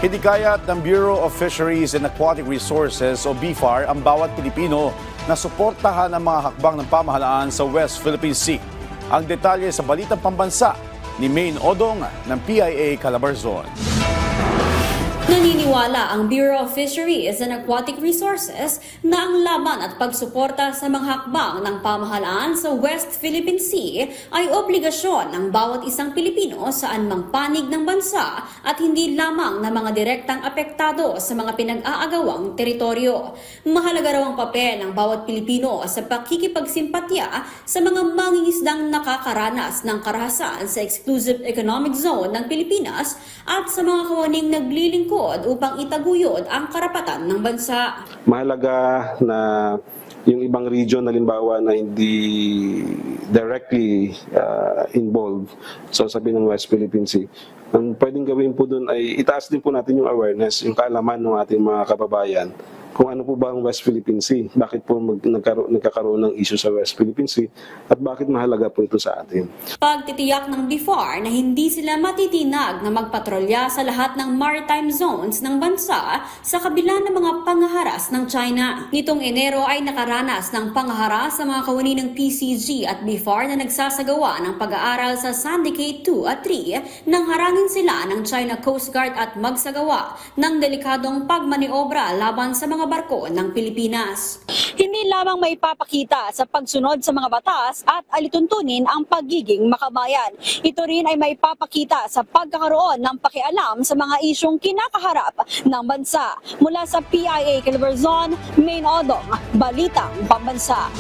Hinikayat ng Bureau of Fisheries and Aquatic Resources o BFAR ang bawat Pilipino na suportahan ang mga hakbang ng pamahalaan sa West Philippine Sea. Ang detalye sa Balitang Pambansa ni Maine Odong ng PIA Calabarzon. Naniniwala ang Bureau of Fisheries and Aquatic Resources na ang laban at pagsuporta sa mga hakbang ng pamahalaan sa West Philippine Sea ay obligasyon ng bawat isang Pilipino sa anumang panig ng bansa at hindi lamang ng mga direktang apektado sa mga pinag-aagawang teritoryo. Mahalaga raw ang papel ng bawat Pilipino sa pakikipagsimpatya sa mga mangingisdang nakakaranas ng karahasan sa Exclusive Economic Zone ng Pilipinas at sa mga kawaning naglilingkod upang itaguyod ang karapatan ng bansa. Mahalaga na yung ibang region halimbawa na hindi directly involved sa usapin ng West Philippine Sea, ang pwedeng gawin po doon ay itaas din po natin yung awareness, yung kaalaman ng ating mga kababayan kung ano po ba ang West Philippine Sea, bakit po nagkakaroon ng issue sa West Philippine Sea at bakit mahalaga po ito sa atin. Pagtitiyak ng BFAR na hindi sila matitinag na magpatrolya sa lahat ng maritime zones ng bansa sa kabila ng mga pangaharas ng China. Nitong Enero ay nakaranas ng pangaharas sa mga kawani ng PCG at BFAR na nagsasagawa ng pag-aaral sa Syndicate 2 at 3 nang harangin sila ng China Coast Guard at magsagawa ng delikadong pagmaniobra laban sa mga barko ng Pilipinas. Hindi lamang maipapakita sa pagsunod sa mga batas at alituntunin ang pagiging makabayan. Ito rin ay maipapakita sa pagkakaroon ng pakialam sa mga isyong kinakaharap ng bansa. Mula sa PIA Calabarzon, Maine Odong, Balitang Pambansa.